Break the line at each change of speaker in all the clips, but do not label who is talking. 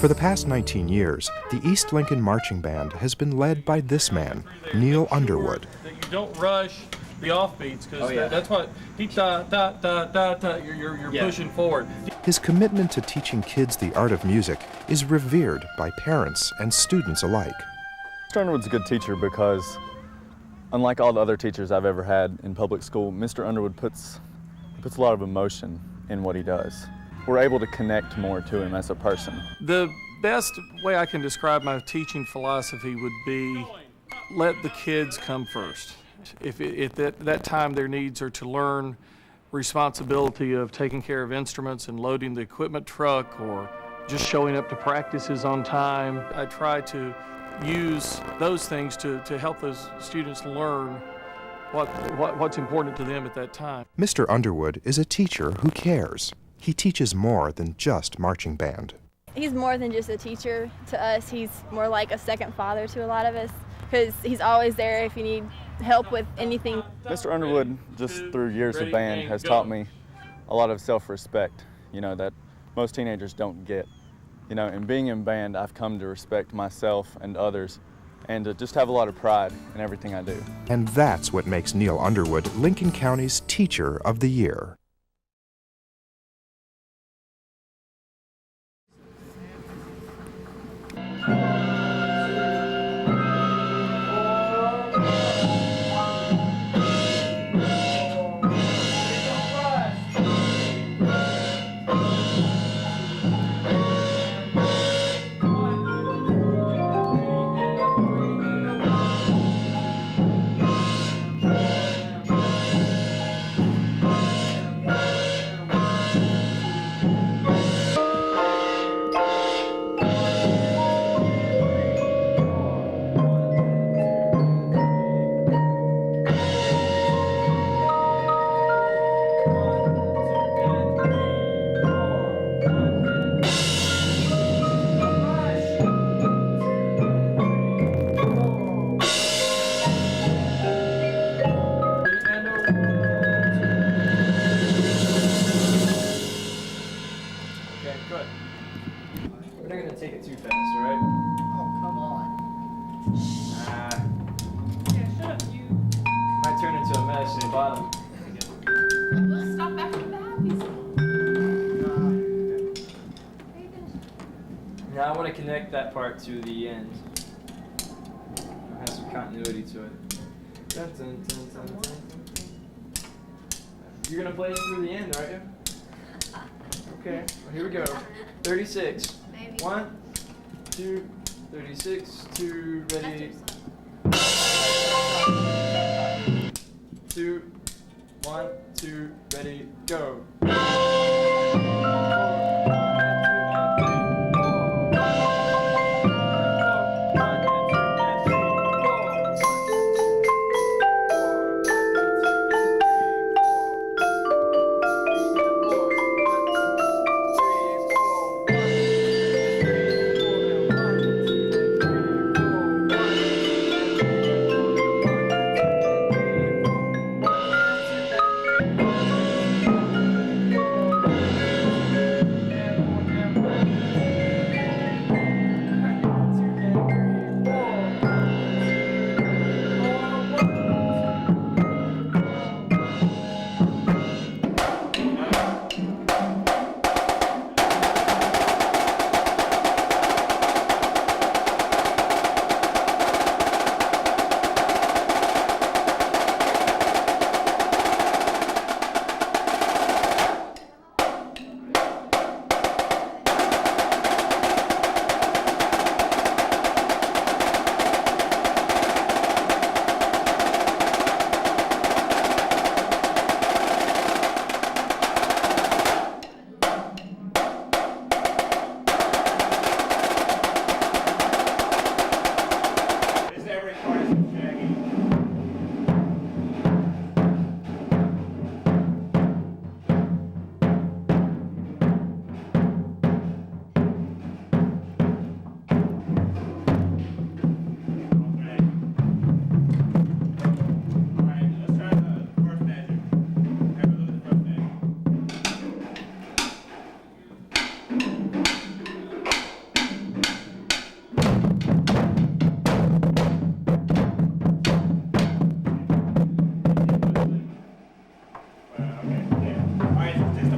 For the past 19 years, the East Lincoln Marching Band has been led by this man, Neil Underwood.
You don't rush the offbeats, because that's what you're pushing forward.
His commitment to teaching kids the art of music is revered by parents and students alike.
Mr. Underwood's a good teacher because, unlike all the other teachers I've ever had in public school, Mr. Underwood puts a lot of emotion in what he does. We're able to connect more to him as a person.
The best way I can describe my teaching philosophy would be let the kids come first. If at that time their needs are to learn responsibility of taking care of instruments and loading the equipment truck or just showing up to practices on time, I try to use those things to help those students learn what's important to them at that time.
Mr. Underwood is a teacher who cares. He teaches more than just marching band.
He's more than just a teacher to us. He's more like a second father to a lot of us, because he's always there if you need help with anything.
Mr. Underwood, just through years of band, has taught me a lot of self-respect, that most teenagers don't get. In being in band, I've come to respect myself and others, and to just have a lot of pride in everything I do.
And that's what makes Neil Underwood Lincoln County's Teacher of the Year.
Now I want to connect that part to the end. Have some continuity to it. Dun, dun, dun, dun, dun, dun. You're going to play it through the end, aren't you? Okay, well, here we go. 36. Maybe. 1, 2, 36, 2, ready. 2, 1, 2, ready, go.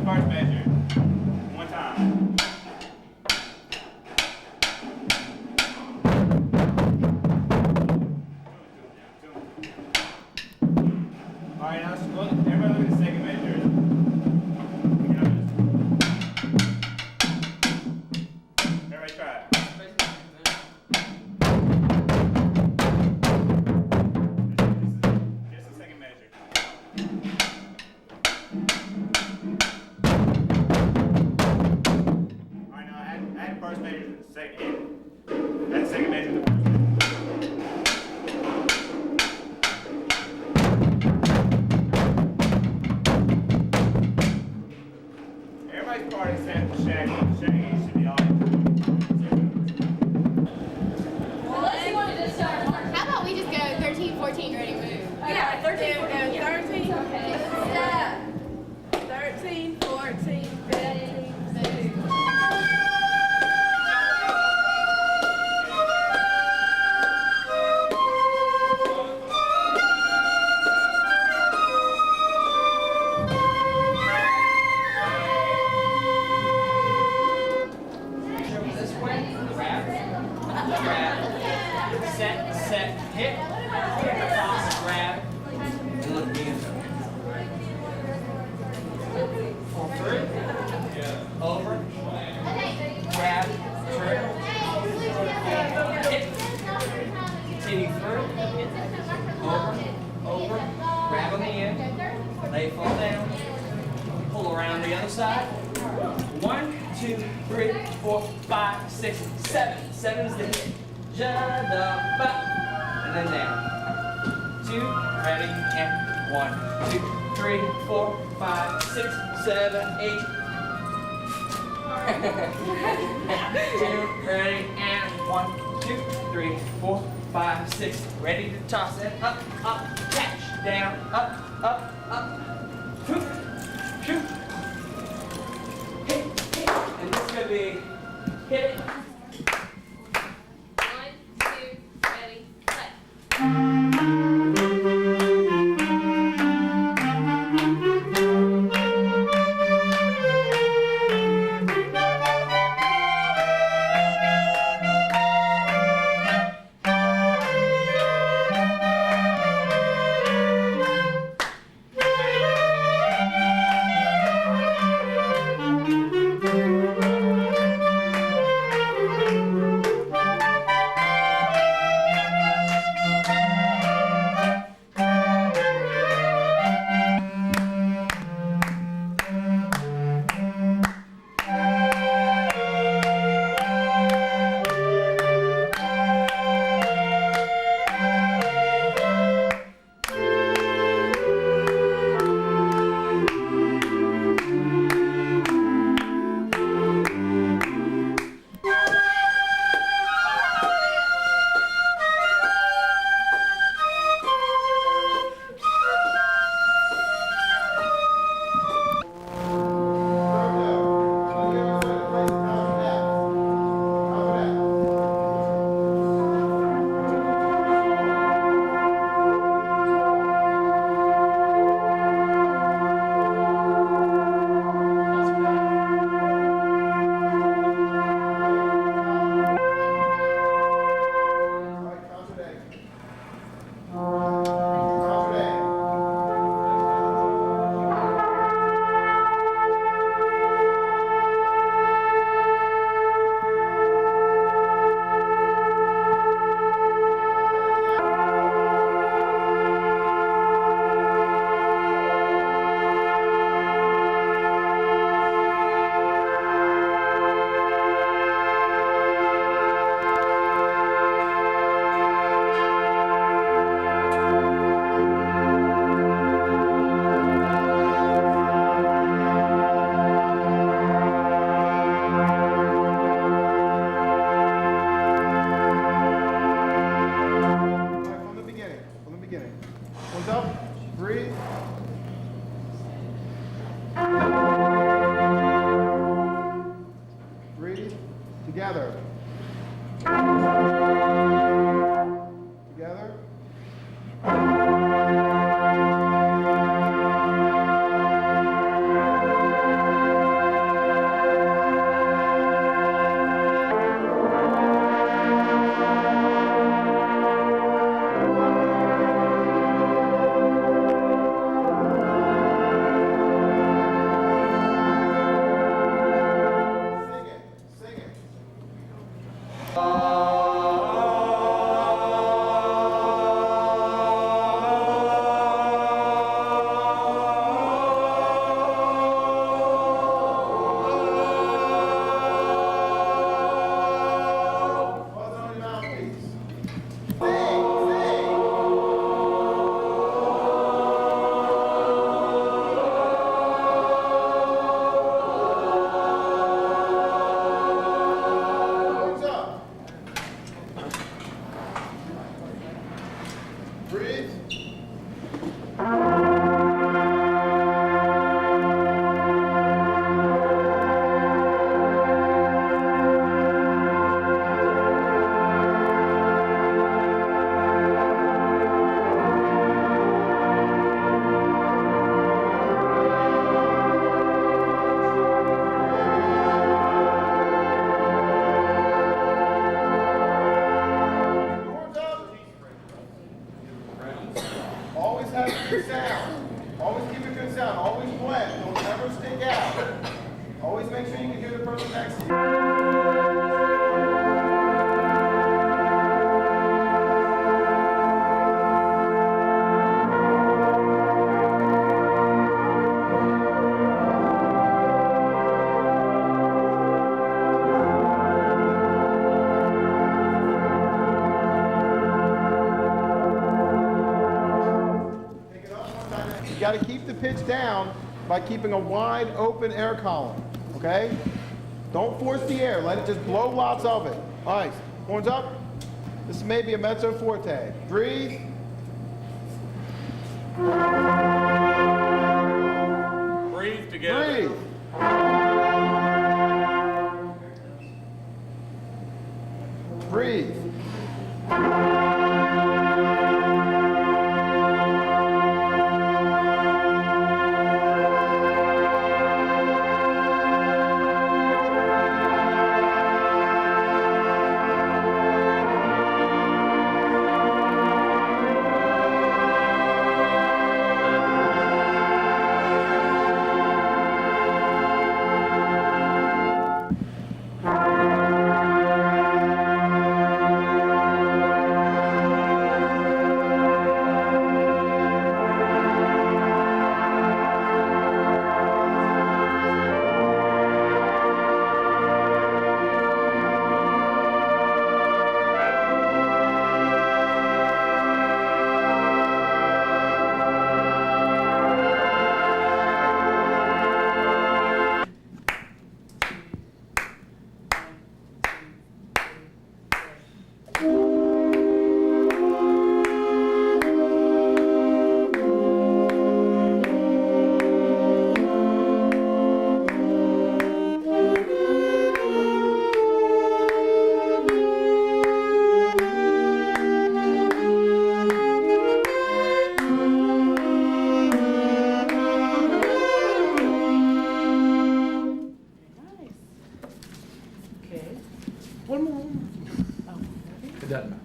first measure. One time. All right, now look, everybody look at the second measure. Everybody try it. Just the second measure. All right, now add the first measure to the second. Add the second measure to the first measure. Everybody's part except for Shaggy. Shaggy should be all.
How about we just go 13, 14, ready, move?
Yeah, 13, 14,
go.
13, 13, 14, 15, 16.
This way, grab, set, hit, toss, grab, and look again. Pull through, over, grab, through, hit, continue through, over, grab on the end, lay fall down, pull around the other side. 1, 2, 3, 4, 5, 6, 7. 7 is the hit. Ja-da-ba. And then down. 2, ready, and 1, 2, 3, 4, 5, 6, 7, 8. 2, ready, and 1, 2, 3, 4, 5, 6. Ready to toss it. Up, catch, down, up. Shoot, shoot. Hit. And this is going to be hit it.
1, 2, ready, play.
pitch down by keeping a wide open air column, okay? Don't force the air, let it just blow lots of it. Nice, horns up. This may be a mezzo forte. Breathe.
Breathe together.
Breathe. Breathe.
It doesn't matter.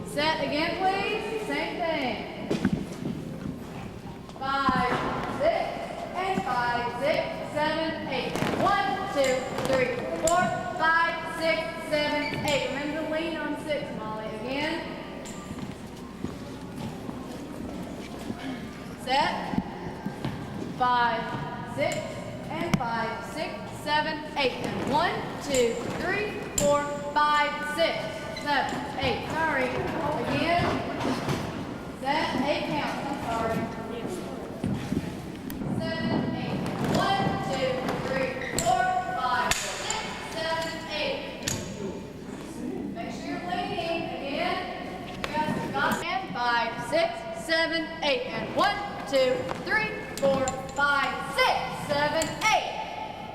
Set again, please. Same thing. 5, 6, and 5, 6, 7, 8. 1, 2, 3, 4, 5, 6, 7, 8. Remember to lean on 6, Molly. Again. Set. 5, 6, and 5, 6, 7, 8. And 1, 2, 3, 4, 5, 6, 7, 8. Sorry. Again. Set. 8 counts. I'm sorry. 7, 8. 1, 2, 3, 4, 5, 6, 7, 8. Make sure you're leaning. Again. You guys have got and 5, 6, 7, 8. And 1, 2, 3, 4, 5, 6, 7, 8.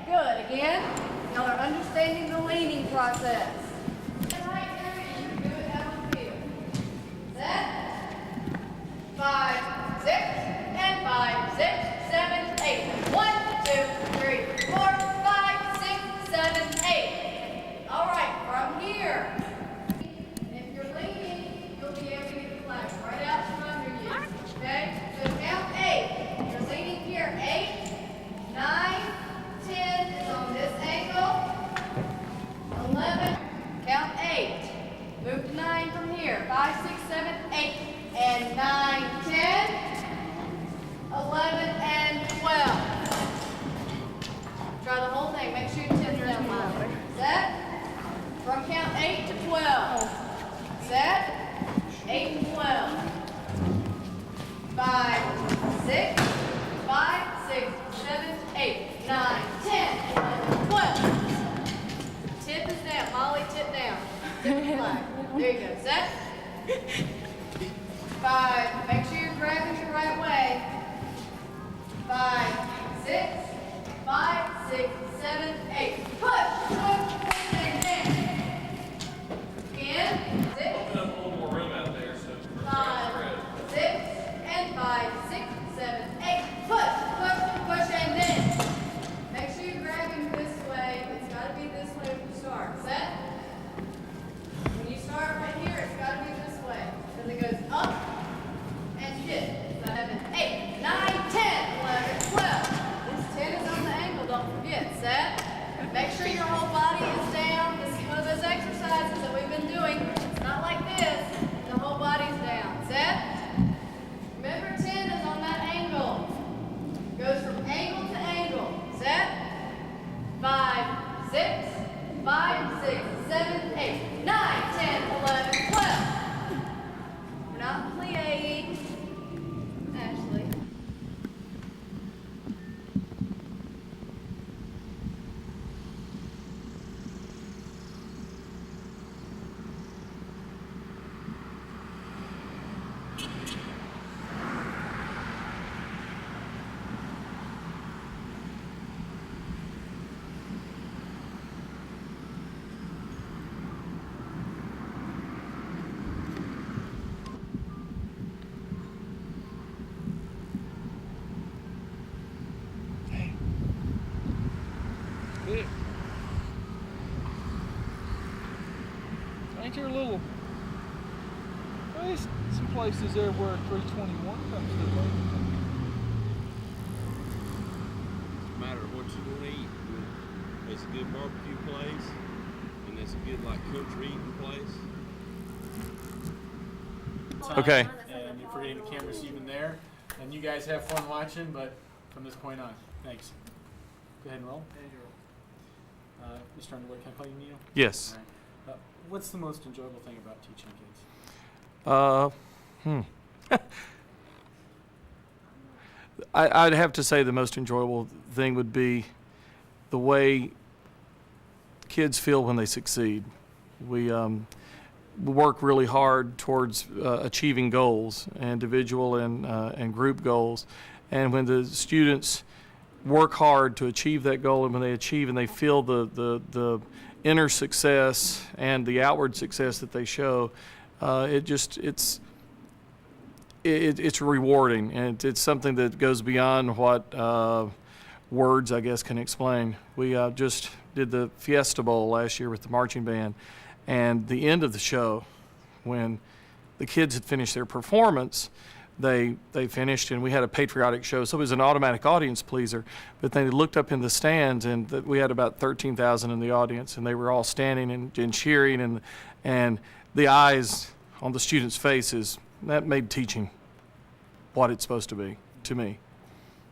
Good. Again. Y'all are understanding the leaning process. Right there, you do it out on the field. Set. 5, 6, and 5, 6, 7, 8. 1, 2, 3, 4, different flag. There you go. Set. 5. Make sure you're grabbing the right way. 5, 6, 5, 6, 7, 8. Push, and again. 6.
Open up a little more room out there, so
5, 6, and 5, 6, 7, 8. Push, and then. Make sure you're grabbing this way. It's got to be this way when you start. Set. When you start right here, it's got to be this way. Because it goes up and hit. 7, 8, 9, 10, 11, 12. This 10 is on the angle, don't forget. Set. Make sure your whole body is down. This is one of those exercises that we've been doing. It's not like this. The whole body's down. Set. Remember 10 is on that angle. Goes from angle to angle. Set. 5, 6, 5, 6, 7, 8, 9, 10, 11, 12. We're not playing. Ashley.
Ain't there a little, well, there's some places there where 321 comes to the
It's a matter of what you're going to eat. It's a good barbecue place, and it's a good like country eating place.
Okay.
And you're forgetting the camera's even there. And you guys have fun watching, but from this point on, thanks. Go ahead and roll. Mr. Underwood, can I call you Neil?
Yes.
All right. What's the most enjoyable thing about teaching kids?
I'd have to say the most enjoyable thing would be the way kids feel when they succeed. We work really hard towards achieving goals, individual and group goals, and when the students work hard to achieve that goal, and when they achieve and they feel the inner success and the outward success that they show, it's rewarding, and it's something that goes beyond what words, I guess, can explain. We just did the Fiesta Bowl last year with the marching band, and the end of the show, when the kids had finished their performance, they finished, and we had a patriotic show, so it was an automatic audience pleaser. But they looked up in the stands, and we had about 13,000 in the audience, and they were all standing and cheering, and the eyes on the students' faces, that made teaching what it's supposed to be to me.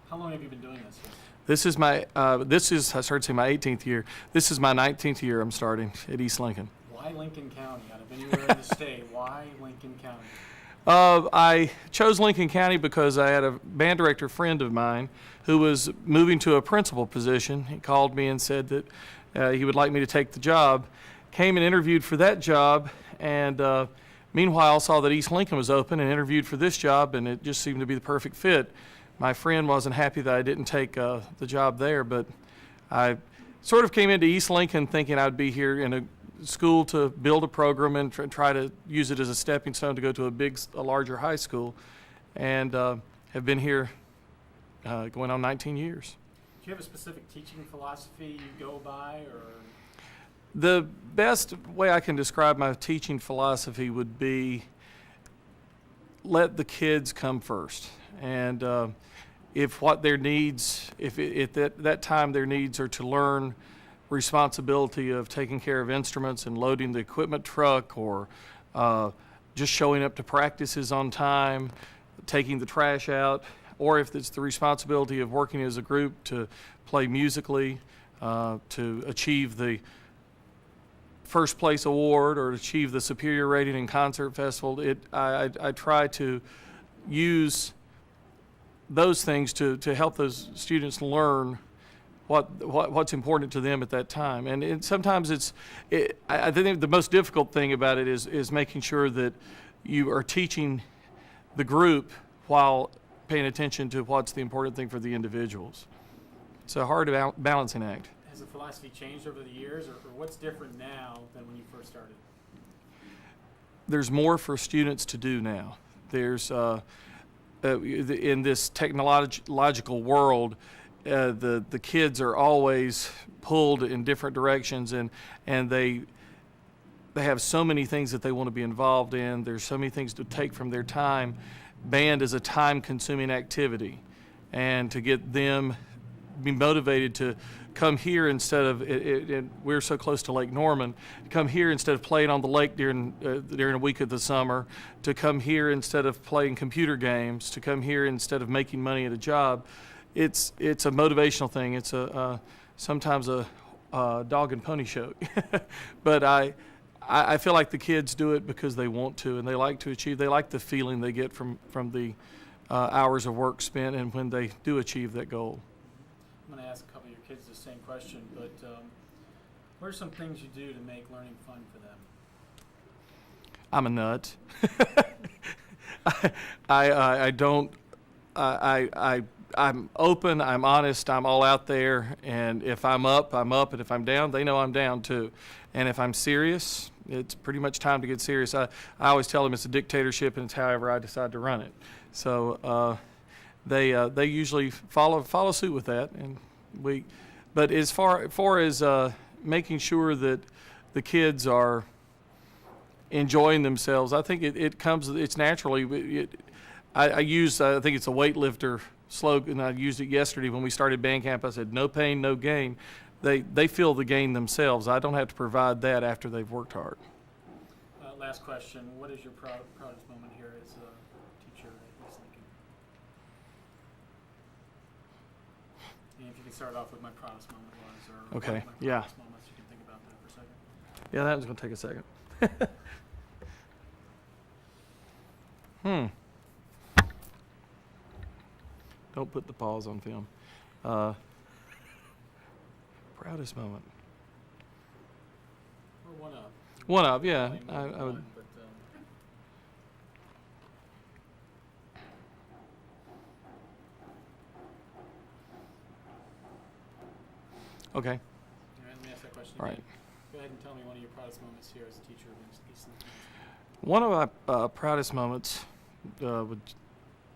How long have you been doing this?
This is my I started saying my 18th year. This is my 19th year I'm starting at East Lincoln.
Why Lincoln County? Out of anywhere in the state, why Lincoln County?
I chose Lincoln County because I had a band director friend of mine who was moving to a principal position. He called me and said that he would like me to take the job. Came and interviewed for that job, and meanwhile saw that East Lincoln was open and interviewed for this job, and it just seemed to be the perfect fit. My friend wasn't happy that I didn't take the job there, but I sort of came into East Lincoln thinking I'd be here in a school to build a program and try to use it as a stepping stone to go to a larger high school, and have been here going on 19 years.
Do you have a specific teaching philosophy you go by, or?
The best way I can describe my teaching philosophy would be let the kids come first, and if what their needs, if at that time their needs are to learn responsibility of taking care of instruments and loading the equipment truck, or just showing up to practices on time, taking the trash out, or if it's the responsibility of working as a group to play musically, to achieve the first place award or achieve the superior rating in concert festival, I try to use those things to help those students learn what's important to them at that time. And sometimes I think the most difficult thing about it is making sure that you are teaching the group while paying attention to what's the important thing for the individuals. It's a hard balancing act.
Has the philosophy changed over the years, or what's different now than when you first started?
There's more for students to do now. There's in this technological world, the kids are always pulled in different directions, and they have so many things that they want to be involved in. There's so many things to take from their time. Band is a time-consuming activity, and to get them be motivated to come here instead of we're so close to Lake Norman, come here instead of playing on the lake during a week of the summer, to come here instead of playing computer games, to come here instead of making money at a job. It's a motivational thing. It's sometimes a dog and pony show. But I feel like the kids do it because they want to, and they like to achieve. They like the feeling they get from the hours of work spent, and when they do achieve that goal.
I'm going to ask a couple of your kids the same question, but what are some things you do to make learning fun for them?
I'm a nut. I'm open, I'm honest, I'm all out there, and if I'm up, I'm up, and if I'm down, they know I'm down too. And if I'm serious, it's pretty much time to get serious. I always tell them it's a dictatorship, and it's however I decide to run it. So they usually follow suit with that, and but as far as making sure that the kids are enjoying themselves, I think it's naturally. I think it's a weightlifter slogan. I used it yesterday when we started band camp. I said, "No pain, no gain." They feel the gain themselves. I don't have to provide that after they've worked hard.
Last question: what is your proudest moment here as a teacher at East Lincoln? And if you can start off with my proudest moment was, or
okay,
one of my proudest moments, you can think about that for a second.
Yeah, that was going to take a second. Don't put the pause on film. Proudest moment.
Or one of.
One of, yeah. I would.
But,
okay.
all right, let me ask that question
All
again.
right.
Go ahead and tell me one of your proudest moments here as a teacher of East Lincoln.
One of my proudest moments would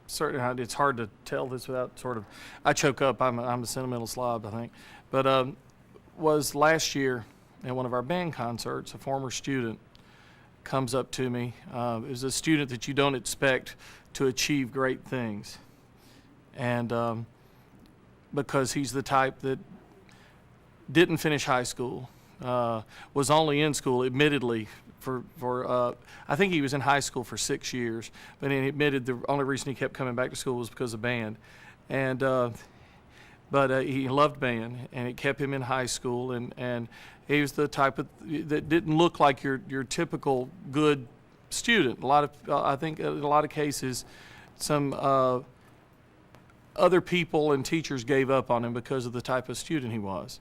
certainly, it's hard to tell this without sort of, I choke up, I'm a sentimental slob, I think, but was last year at one of our band concerts. A former student comes up to me. It was a student that you don't expect to achieve great things, and because he's the type that didn't finish high school, was only in school, admittedly, for I think he was in high school for 6 years, but he admitted the only reason he kept coming back to school was because of band. And but he loved band, and it kept him in high school, and he was the type of that didn't look like your typical good student. I think in a lot of cases, some other people and teachers gave up on him because of the type of student he was.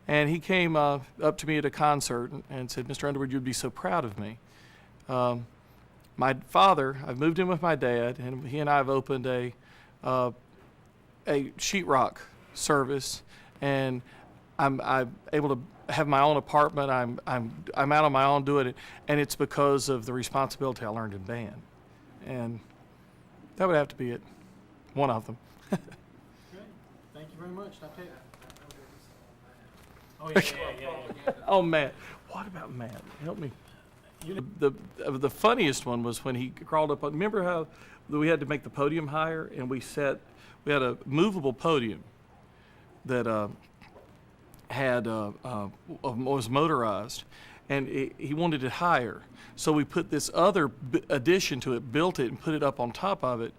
And he came up to me at a concert and said, "Mr. Underwood, you'd be so proud of me." My father, I've moved in with my dad, and he and I have opened a sheetrock service, and I'm able to have my own apartment. I'm out on my own doing it, and it's because of the responsibility I learned in band, and that would have to be it. One of them.
Great. Thank you very much. I'll take it. Oh, yeah.
Oh, Matt. What about Matt? Help me. The funniest one was when he crawled up. Remember how we had to make the podium higher, and we had a movable podium that was motorized, and he wanted it higher. So we put this other addition to it, built it, and put it up on top of it.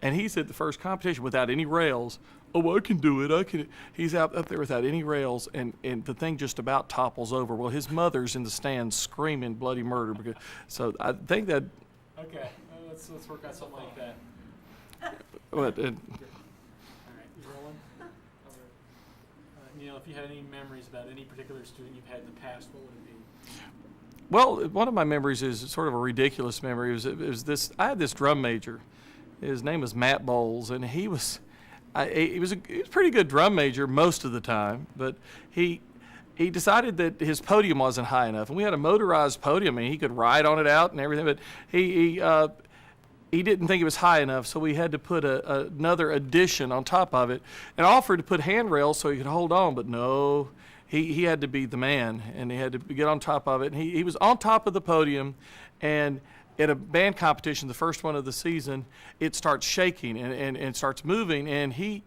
And he's at the first competition without any rails. "Oh, I can do it. He's up there without any rails, and the thing just about topples over. Well, his mother's in the stands screaming bloody murder. So I think that.
Okay, let's work out something like that.
What?
All right, you rolling? Neil, if you had any memories about any particular student you've had in the past, what would it be?
Well, one of my memories is sort of a ridiculous memory. It was this. I had this drum major. His name was Matt Bowles, and he was a pretty good drum major most of the time. But he decided that his podium wasn't high enough, and we had a motorized podium, and he could ride on it out and everything. But he didn't think it was high enough, so we had to put another addition on top of it, and offered to put handrails so he could hold on. But no. He had to be the man, and he had to get on top of it. And he was on top of the podium, and at a band competition, the first one of the season, it starts shaking and starts moving, and he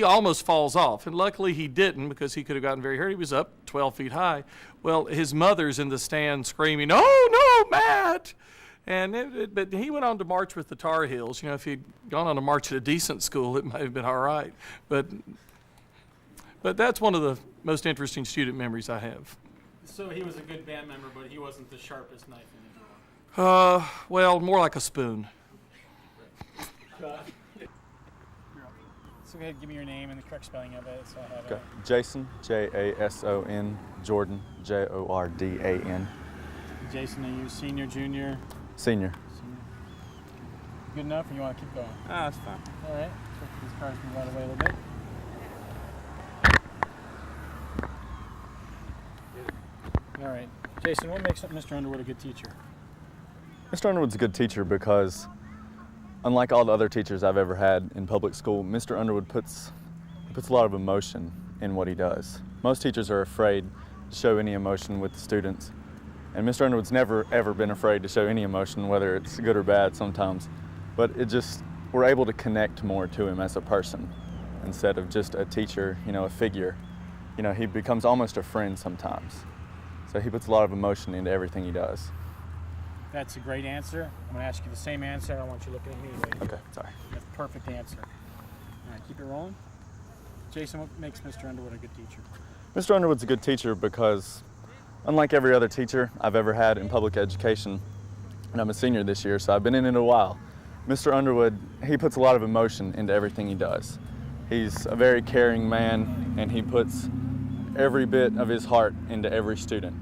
almost falls off. And luckily he didn't, because he could have gotten very hurt. He was up 12 feet high. Well, his mother's in the stand screaming, "Oh, no, Matt!" But he went on to march with the Tar Heels. You know, if he'd gone on to march at a decent school, it might have been all right. But that's one of the most interesting student memories I have.
So he was a good band member, but he wasn't the sharpest knife in the drawer.
Well, more like a spoon.
So go ahead, give me your name and the correct spelling of it. So I have
Okay. Jason, Jason, Jordan, Jordan.
Jason, are you senior, junior?
Senior.
Good enough, or you want to keep going?
Ah, that's fine.
All right. So these cars move out of the way a little bit. All right. Jason, what makes Mr. Underwood a good teacher?
Mr. Underwood's a good teacher because, unlike all the other teachers I've ever had in public school, Mr. Underwood puts a lot of emotion in what he does. Most teachers are afraid to show any emotion with the students, and Mr. Underwood's never ever been afraid to show any emotion, whether it's good or bad sometimes. But we're able to connect more to him as a person instead of just a teacher, a figure. He becomes almost a friend sometimes. So he puts a lot of emotion into everything he does.
That's a great answer. I'm going to ask you the same answer. I don't want you looking at me.
Okay, sorry.
That's a perfect answer. All right, keep it rolling. Jason, what makes Mr. Underwood a good teacher?
Mr. Underwood's a good teacher because, unlike every other teacher I've ever had in public education, and I'm a senior this year, so I've been in it a while, Mr. Underwood, he puts a lot of emotion into everything he does. He's a very caring man, and he puts every bit of his heart into every student,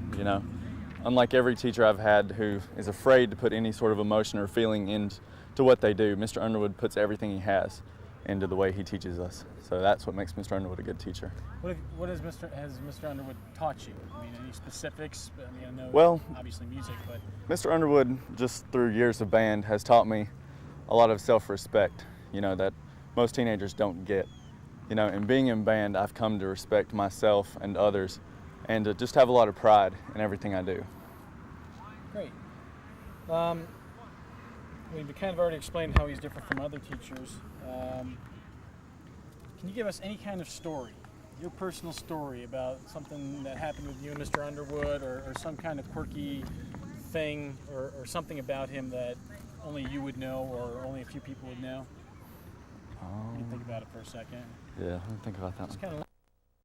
Unlike every teacher I've had who is afraid to put any sort of emotion or feeling into what they do, Mr. Underwood puts everything he has into the way he teaches us. So that's what makes Mr. Underwood a good teacher.
What has Mr. Underwood taught you? I mean, any specifics? I know
well,
obviously music, but...
Mr. Underwood, just through years of band, has taught me a lot of self-respect, that most teenagers don't get. And being in band, I've come to respect myself and others, and to just have a lot of pride in everything I do.
Great. We've kind of already explained how he's different from other teachers. Can you give us any kind of story, your personal story about something that happened with you and Mr. Underwood, or some kind of quirky thing, or something about him that only you would know or only a few people would know? Can you think about it for a second?
Yeah, let me think about that.
Just kind of